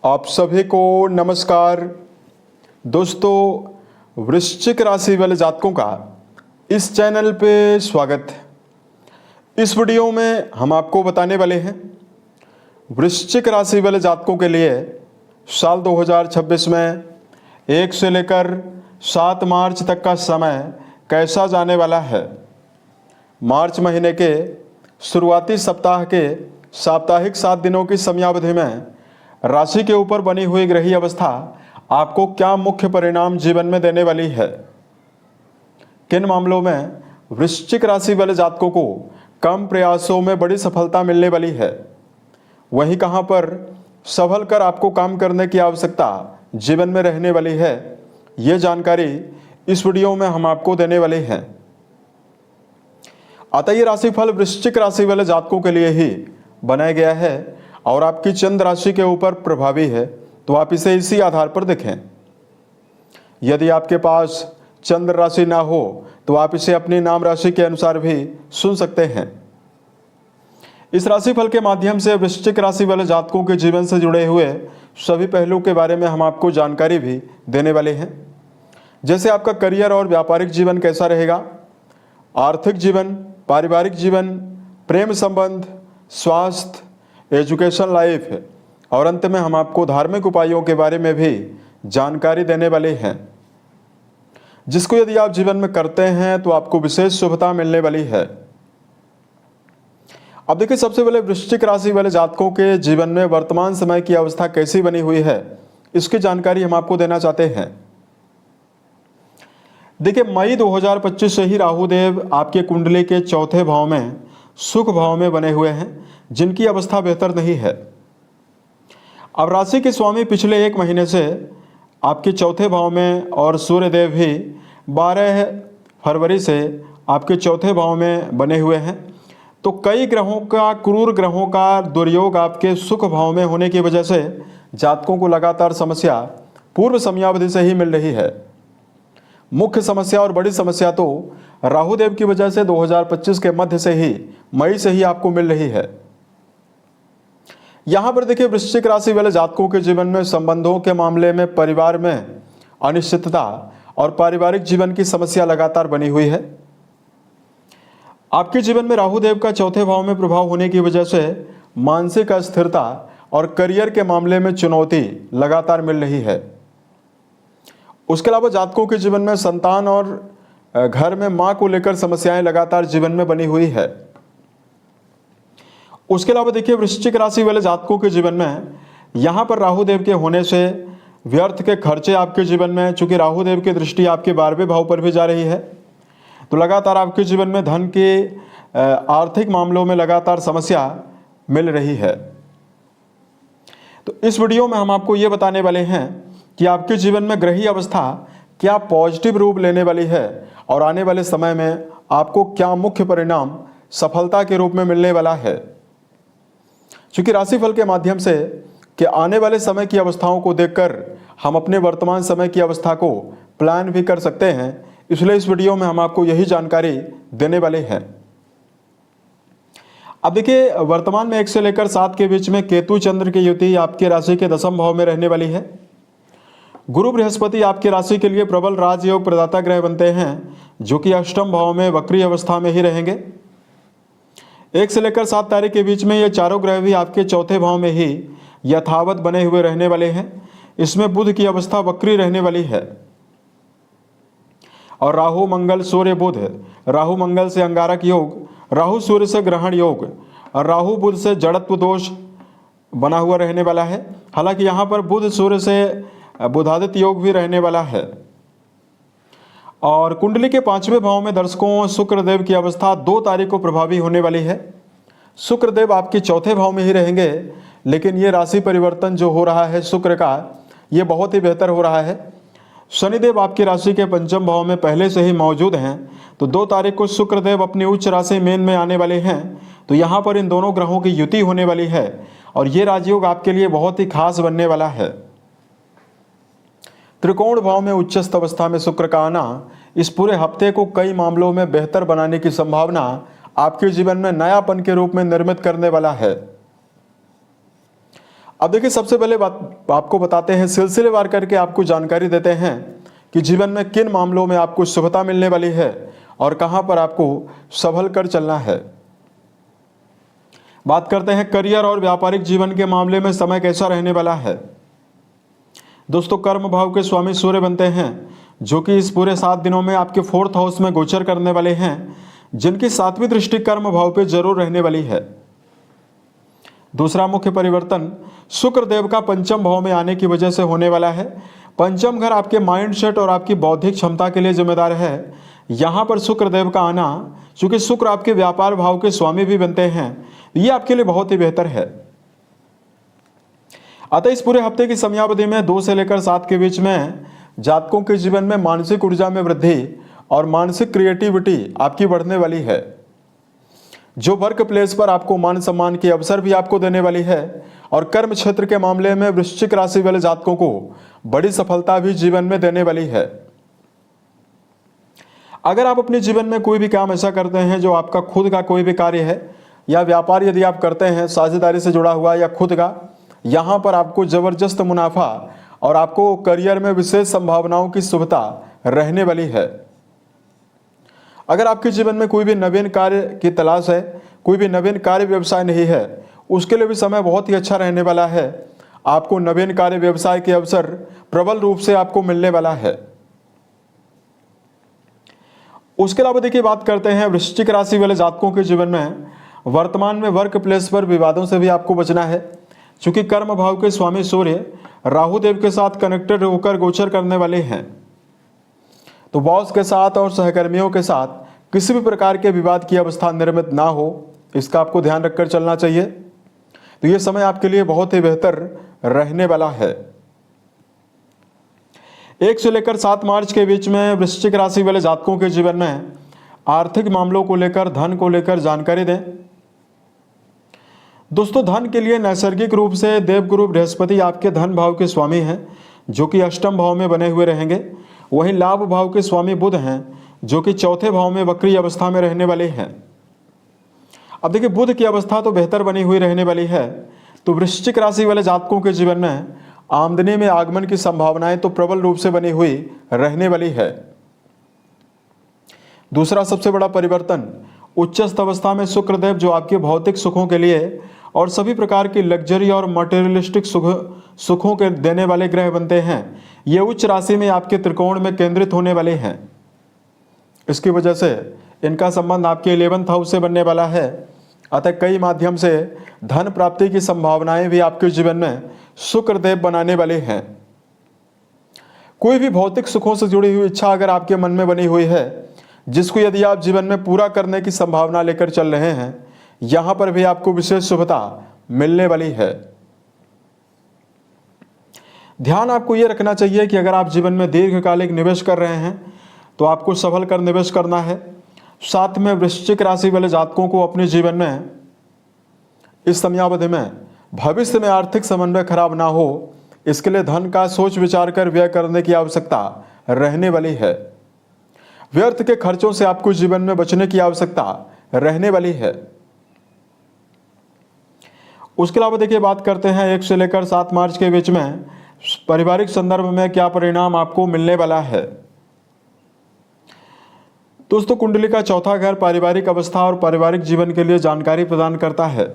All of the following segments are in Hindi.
आप सभी को नमस्कार। दोस्तों, वृश्चिक राशि वाले जातकों का इस चैनल पे स्वागत है। इस वीडियो में हम आपको बताने वाले हैं वृश्चिक राशि वाले जातकों के लिए साल 2026 में 1 से लेकर 7 मार्च तक का समय कैसा जाने वाला है। मार्च महीने के शुरुआती सप्ताह के साप्ताहिक 7 दिनों की समयावधि में राशि के ऊपर बनी हुई ग्रही अवस्था आपको क्या मुख्य परिणाम जीवन में देने वाली है। किन मामलों में वृश्चिक राशि वाले जातकों को कम प्रयासों में बड़ी सफलता मिलने वाली है, वहीं कहां पर संभल कर आपको काम करने की आवश्यकता जीवन में रहने वाली है, ये जानकारी इस वीडियो में हम आपको देने वाले हैं। अतः ये राशिफल वृश्चिक राशि वाले जातकों के लिए ही बनाया गया है और आपकी चंद्र राशि के ऊपर प्रभावी है, तो आप इसे इसी आधार पर देखें। यदि आपके पास चंद्र राशि ना हो तो आप इसे अपनी नाम राशि के अनुसार भी सुन सकते हैं। इस राशिफल के माध्यम से वृश्चिक राशि वाले जातकों के जीवन से जुड़े हुए सभी पहलू के बारे में हम आपको जानकारी भी देने वाले हैं। जैसे आपका करियर और व्यापारिक जीवन कैसा रहेगा, आर्थिक जीवन, पारिवारिक जीवन, प्रेम संबंध, स्वास्थ्य, एजुकेशन लाइफ है, और अंत में हम आपको धार्मिक उपायों के बारे में भी जानकारी देने वाले हैं, जिसको यदि आप जीवन में करते हैं तो आपको विशेष शुभता मिलने वाली है। अब देखिए, सबसे पहले वृश्चिक राशि वाले जातकों के जीवन में वर्तमान समय की अवस्था कैसी बनी हुई है, इसकी जानकारी हम आपको देना चाहते हैं। देखिए, मई 2025 से ही राहु देव आपके कुंडली के चौथे भाव में सुख भाव में बने हुए हैं, जिनकी अवस्था बेहतर नहीं है। अब राशि के स्वामी पिछले 1 महीने से आपके चौथे भाव में और सूर्य देव भी 12 फरवरी से आपके चौथे भाव में बने हुए हैं। तो कई ग्रहों का, क्रूर ग्रहों का दुर्योग आपके सुख भाव में होने की वजह से जातकों को लगातार समस्या पूर्व समयावधि से ही मिल रही है। मुख्य समस्या और बड़ी समस्या तो राहु देव की वजह से 2025 के मध्य से ही, मई से ही आपको मिल रही है। यहां पर देखिए, वृश्चिक राशि वाले जातकों के जीवन में संबंधों के मामले में, परिवार में अनिश्चितता और पारिवारिक जीवन की समस्या लगातार बनी हुई है। आपके जीवन में राहु देव का चौथे भाव में प्रभाव होने की वजह से मानसिक अस्थिरता और करियर के मामले में चुनौती लगातार मिल रही है। उसके अलावा जातकों के जीवन में संतान और घर में मां को लेकर समस्याएं लगातार जीवन में बनी हुई है। उसके अलावा देखिए, वृश्चिक राशि वाले जातकों के जीवन में यहां पर राहु देव के होने से व्यर्थ के खर्चे आपके जीवन में, चूंकि राहु देव की दृष्टि आपके 12वें भाव पर भी जा रही है, तो लगातार आपके जीवन में धन के आर्थिक मामलों में लगातार समस्या मिल रही है। तो इस वीडियो में हम आपको ये बताने वाले हैं कि आपके जीवन में ग्रही अवस्था क्या पॉजिटिव रूप लेने वाली है और आने वाले समय में आपको क्या मुख्य परिणाम सफलता के रूप में मिलने वाला है। क्योंकि राशिफल के माध्यम से कि आने वाले समय की अवस्थाओं को देखकर हम अपने वर्तमान समय की अवस्था को प्लान भी कर सकते हैं, इसलिए इस वीडियो में हम आपको यही जानकारी देने वाले हैं। अब देखिए, वर्तमान में 1 से लेकर 7 के बीच में केतु चंद्र की युति आपके राशि के 10वें भाव में रहने वाली है। गुरु बृहस्पति आपकी राशि के लिए प्रबल राजयोग प्रदाता ग्रह बनते हैं, जो कि 8वें भाव में वक्री अवस्था में ही रहेंगे। 1 से लेकर 7 तारीख के बीच में ये चारों ग्रह भी आपके चौथे भाव में ही यथावत बने हुए रहने वाले हैं। इसमें बुध की अवस्था वक्री रहने वाली है और राहु मंगल सूर्य बुध, राहु मंगल से अंगारक योग, राहु सूर्य से ग्रहण योग और राहु बुध से जड़त्व दोष बना हुआ रहने वाला है। हालांकि यहाँ पर बुध सूर्य से बुधादित्य योग भी रहने वाला है। और कुंडली के 5वें भाव में दर्शकों, शुक्रदेव की अवस्था 2 तारीख को प्रभावी होने वाली है। शुक्रदेव आपके चौथे भाव में ही रहेंगे, लेकिन ये राशि परिवर्तन जो हो रहा है शुक्र का, ये बहुत ही बेहतर हो रहा है। शनिदेव आपकी राशि के 5वें भाव में पहले से ही मौजूद हैं, तो 2 तारीख को शुक्रदेव अपनी उच्च राशि मीन में आने वाले हैं। तो यहाँ पर इन दोनों ग्रहों की युति होने वाली है और ये राजयोग आपके लिए बहुत ही खास बनने वाला है। त्रिकोण भाव में उच्चस्थ अवस्था में शुक्र का आना इस पूरे हफ्ते को कई मामलों में बेहतर बनाने की संभावना आपके जीवन में नयापन के रूप में निर्मित करने वाला है। अब देखिए, सबसे पहले बात आपको बताते हैं, सिलसिलेवार करके आपको जानकारी देते हैं कि जीवन में किन मामलों में आपको शुभता मिलने वाली है और कहां पर आपको संभल कर चलना है। बात करते हैं करियर और व्यापारिक जीवन के मामले में समय कैसा रहने वाला है। दोस्तों, कर्म भाव के स्वामी सूर्य बनते हैं, जो कि इस पूरे 7 दिनों में आपके 4th हाउस में गोचर करने वाले हैं, जिनकी 7वीं दृष्टि कर्म भाव पे जरूर रहने वाली है। दूसरा मुख्य परिवर्तन शुक्र देव का पंचम भाव में आने की वजह से होने वाला है। पंचम घर आपके माइंडसेट और आपकी बौद्धिक क्षमता के लिए जिम्मेदार है। यहाँ पर शुक्र देव का आना, चूंकि शुक्र आपके व्यापार भाव के स्वामी भी बनते हैं, ये आपके लिए बहुत ही बेहतर है। अतः इस पूरे हफ्ते की समयावधि में 2 से लेकर 7 के बीच में जातकों के जीवन में मानसिक ऊर्जा में वृद्धि और मानसिक क्रिएटिविटी आपकी बढ़ने वाली है, जो वर्क प्लेस पर आपको मान सम्मान के अवसर भी आपको देने वाली है। और कर्म क्षेत्र के मामले में वृश्चिक राशि वाले जातकों को बड़ी सफलता भी जीवन में देने वाली है। अगर आप अपने जीवन में कोई भी काम ऐसा करते हैं जो आपका खुद का कोई भी कार्य है, या व्यापार यदि आप करते हैं साझेदारी से जुड़ा हुआ या खुद का, यहाँ पर आपको जबरदस्त मुनाफा और आपको करियर में विशेष संभावनाओं की शुभता रहने वाली है। अगर आपके जीवन में कोई भी नवीन कार्य की तलाश है, कोई भी नवीन कार्य व्यवसाय नहीं है, उसके लिए भी समय बहुत ही अच्छा रहने वाला है। आपको नवीन कार्य व्यवसाय के अवसर प्रबल रूप से आपको मिलने वाला है। उसके अलावा देखिए, बात करते हैं वृश्चिक राशि वाले जातकों के जीवन में वर्तमान में वर्क प्लेस पर विवादों से भी आपको बचना है, क्योंकि कर्म भाव के स्वामी सूर्य राहु देव के साथ कनेक्टेड होकर गोचर करने वाले हैं। तो बॉस के साथ और सहकर्मियों के साथ किसी भी प्रकार के विवाद की अवस्था निर्मित ना हो, इसका आपको ध्यान रखकर चलना चाहिए। तो ये समय आपके लिए बहुत ही बेहतर रहने वाला है। 1 से लेकर 7 मार्च के बीच में वृश्चिक राशि वाले जातकों के जीवन में आर्थिक मामलों को लेकर, धन को लेकर जानकारी दें। दोस्तों, धन के लिए नैसर्गिक रूप से देवगुरु बृहस्पति आपके धन भाव के स्वामी हैं, जो कि अष्टम भाव में बने हुए रहेंगे। वहीं लाभ भाव के स्वामी बुध हैं, जो कि चौथे भाव में वक्री अवस्था में रहने वाले हैं। अब देखिए, बुध की अवस्था तो बेहतर बनी हुई रहने वाली है, तो वृश्चिक राशि वाले जातकों के जीवन में आमदनी में आगमन की संभावनाएं तो प्रबल रूप से बनी हुई रहने वाली है। दूसरा सबसे बड़ा परिवर्तन, उच्चस्थ अवस्था में शुक्रदेव, जो आपके भौतिक सुखों के लिए और सभी प्रकार की लग्जरी और मटेरियलिस्टिक सुखों के देने वाले ग्रह बनते हैं, ये उच्च राशि में आपके त्रिकोण में केंद्रित होने वाले हैं। इसकी वजह से इनका संबंध आपके 11th हाउस से बनने वाला है। अतः कई माध्यम से धन प्राप्ति की संभावनाएं भी आपके जीवन में शुक्रदेव बनाने वाले हैं। कोई भी भौतिक सुखों से जुड़ी हुई इच्छा अगर आपके मन में बनी हुई है, जिसको यदि आप जीवन में पूरा करने की संभावना लेकर चल रहे हैं, यहां पर भी आपको विशेष शुभता मिलने वाली है। ध्यान आपको यह रखना चाहिए कि अगर आप जीवन में दीर्घकालिक निवेश कर रहे हैं तो आपको संभल कर निवेश करना है। साथ में वृश्चिक राशि वाले जातकों को अपने जीवन में इस समयावधि में भविष्य में आर्थिक समन्वय खराब ना हो, इसके लिए धन का सोच विचार कर व्यय करने की आवश्यकता रहने वाली है। व्यर्थ के खर्चों से आपको जीवन में बचने की आवश्यकता रहने वाली है। उसके अलावा देखिए, बात करते हैं 1 से लेकर 7 मार्च के बीच में पारिवारिक संदर्भ में क्या परिणाम आपको मिलने वाला है। दोस्तों, कुंडली का चौथा घर पारिवारिक अवस्था और पारिवारिक जीवन के लिए जानकारी प्रदान करता है।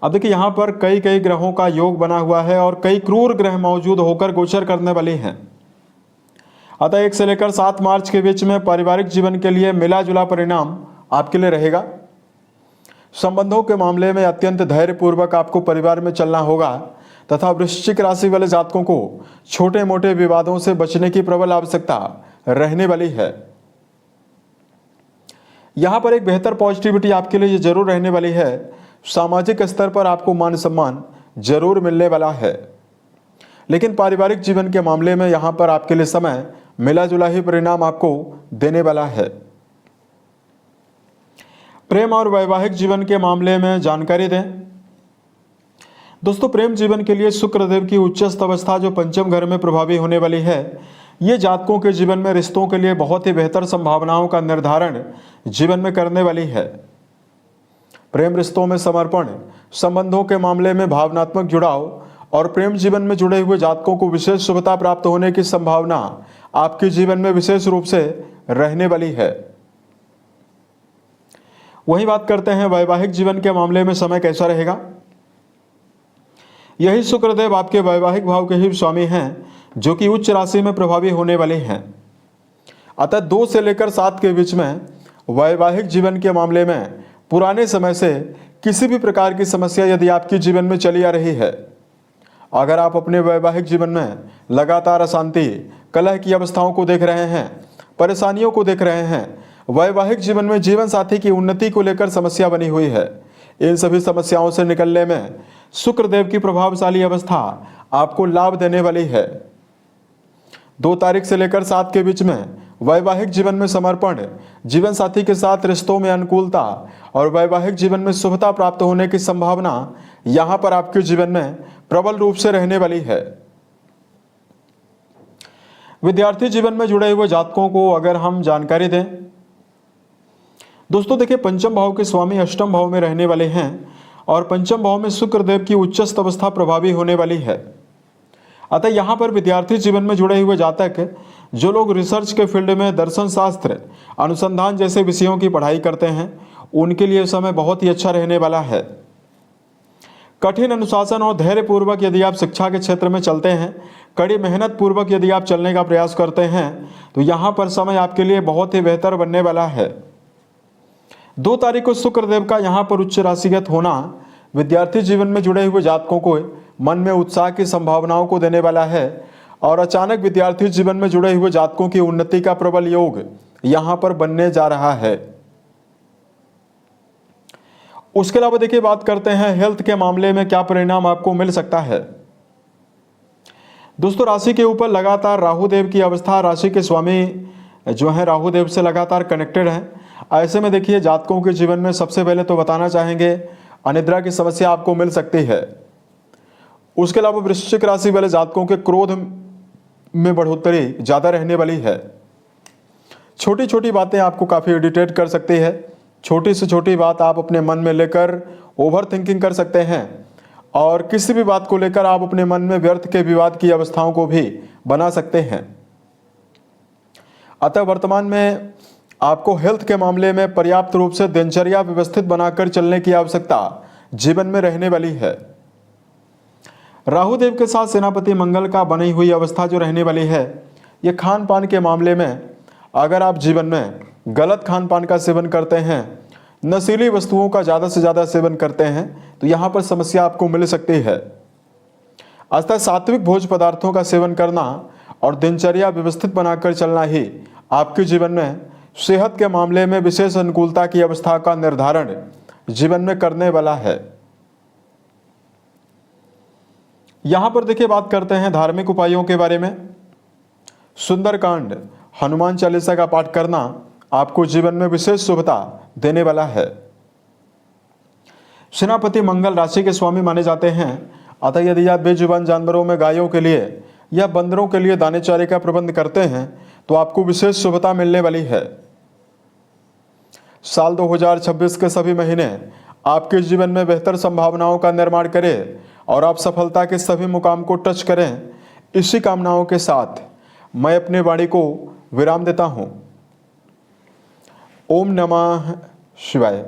अब देखिए, यहाँ पर कई ग्रहों का योग बना हुआ है और कई क्रूर ग्रह मौजूद होकर गोचर करने वाले हैं। अतः 1 से लेकर 7 मार्च के बीच में पारिवारिक जीवन के लिए मिला जुला परिणाम आपके लिए रहेगा। संबंधों के मामले में अत्यंत धैर्यपूर्वक आपको परिवार में चलना होगा तथा वृश्चिक राशि वाले जातकों को छोटे मोटे विवादों से बचने की प्रबल आवश्यकता रहने वाली है। यहां पर एक बेहतर पॉजिटिविटी आपके लिए जरूर रहने वाली है। सामाजिक स्तर पर आपको मान सम्मान जरूर मिलने वाला है, लेकिन पारिवारिक जीवन के मामले में यहां पर आपके लिए समय मिला जुला ही परिणाम आपको देने वाला है। प्रेम और वैवाहिक जीवन के मामले में जानकारी दें। दोस्तों, प्रेम जीवन के लिए शुक्रदेव की उच्चस्थ अवस्था जो पंचम घर में प्रभावी होने वाली है, ये जातकों के जीवन में रिश्तों के लिए बहुत ही बेहतर संभावनाओं का निर्धारण जीवन में करने वाली है। प्रेम रिश्तों में समर्पण, संबंधों के मामले में भावनात्मक जुड़ाव और प्रेम जीवन में जुड़े हुए जातकों को विशेष शुभता प्राप्त होने की संभावना आपके जीवन में विशेष रूप से रहने वाली है। वही बात करते हैं वैवाहिक जीवन के मामले में समय कैसा रहेगा। यही शुक्रदेव आपके वैवाहिक भाव के ही स्वामी हैं, जो कि उच्च राशि में प्रभावी होने वाले हैं। अतः 2 से लेकर 7 के बीच में वैवाहिक जीवन के मामले में पुराने समय से किसी भी प्रकार की समस्या यदि आपके जीवन में चली आ रही है, अगर आप अपने वैवाहिक जीवन में लगातार अशांति, कलह की अवस्थाओं को देख रहे हैं, परेशानियों को देख रहे हैं, वैवाहिक जीवन में जीवन साथी की उन्नति को लेकर समस्या बनी हुई है, इन सभी समस्याओं से निकलने में शुक्रदेव की प्रभावशाली अवस्था आपको लाभ देने वाली है। 2 तारीख से लेकर 7 के बीच में वैवाहिक जीवन में समर्पण, जीवन साथी के साथ रिश्तों में अनुकूलता और वैवाहिक जीवन में शुभता प्राप्त होने की संभावना यहां पर आपके जीवन में प्रबल रूप से रहने वाली है। विद्यार्थी जीवन में जुड़े हुए जातकों को अगर हम जानकारी दें, दोस्तों देखिए, पंचम भाव के स्वामी अष्टम भाव में रहने वाले हैं और पंचम भाव में शुक्रदेव की उच्चस्थ अवस्था प्रभावी होने वाली है। अतः यहाँ पर विद्यार्थी जीवन में जुड़े हुए जातक, जो लोग रिसर्च के फील्ड में दर्शन शास्त्र, अनुसंधान जैसे विषयों की पढ़ाई करते हैं, उनके लिए समय बहुत ही अच्छा रहने वाला है। कठिन अनुशासन और धैर्य पूर्वक यदि आप शिक्षा के क्षेत्र में चलते हैं, कड़ी मेहनत पूर्वक यदि आप चलने का प्रयास करते हैं, तो यहाँ पर समय आपके लिए बहुत ही बेहतर बनने वाला है। 2 तारीख को शुक्रदेव का यहाँ पर उच्च राशिगत होना विद्यार्थी जीवन में जुड़े हुए जातकों को मन में उत्साह की संभावनाओं को देने वाला है और अचानक विद्यार्थी जीवन में जुड़े हुए जातकों की उन्नति का प्रबल योग यहाँ पर बनने जा रहा है। उसके अलावा देखिए, बात करते हैं हेल्थ के मामले में क्या परिणाम आपको मिल सकता है। दोस्तों, राशि के ऊपर लगातार राहु देव की अवस्था, राशि के स्वामी जो है राहु देव से लगातार कनेक्टेड हैं। ऐसे में देखिए, जातकों के जीवन में सबसे पहले तो बताना चाहेंगे अनिद्रा की समस्या आपको मिल सकती है। उसके अलावा वृश्चिक राशि वाले जातकों के क्रोध में बढ़ोतरी ज़्यादा रहने वाली है। छोटी छोटी बातें आपको काफ़ी इरिटेट कर सकती है। छोटी से छोटी बात आप अपने मन में लेकर ओवर थिंकिंग कर सकते हैं और किसी भी बात को लेकर आप अपने मन में व्यर्थ के विवाद की अवस्थाओं को भी बना सकते हैं। अतः वर्तमान में आपको हेल्थ के मामले में पर्याप्त रूप से दिनचर्या व्यवस्थित बनाकर चलने की आवश्यकता जीवन में रहने वाली है। राहु देव के साथ सेनापति मंगल का बनी हुई अवस्था जो रहने वाली है, ये खान पान के मामले में अगर आप जीवन में गलत खान पान का सेवन करते हैं, नशीली वस्तुओं का ज़्यादा से ज़्यादा सेवन करते हैं, तो यहाँ पर समस्या आपको मिल सकती है। अतः सात्विक भोज्य पदार्थों का सेवन करना और दिनचर्या व्यवस्थित बनाकर चलना ही आपके जीवन में सेहत के मामले में विशेष अनुकूलता की अवस्था का निर्धारण जीवन में करने वाला है। यहां पर देखिए, बात करते हैं धार्मिक उपायों के बारे में। सुंदरकांड, हनुमान चालीसा का पाठ करना आपको जीवन में विशेष शुभता देने वाला है। सेनापति मंगल राशि के स्वामी माने जाते हैं। अतः यदि आप बेजुबान जानवरों में गायों के लिए या बंदरों के लिए दाने चारे का प्रबंध करते हैं, तो आपको विशेष शुभता मिलने वाली है। साल 2026 के सभी महीने आपके जीवन में बेहतर संभावनाओं का निर्माण करें और आप सफलता के सभी मुकाम को टच करें। इसी कामनाओं के साथ मैं अपने वाणी को विराम देता हूं। ओम नमः शिवाय।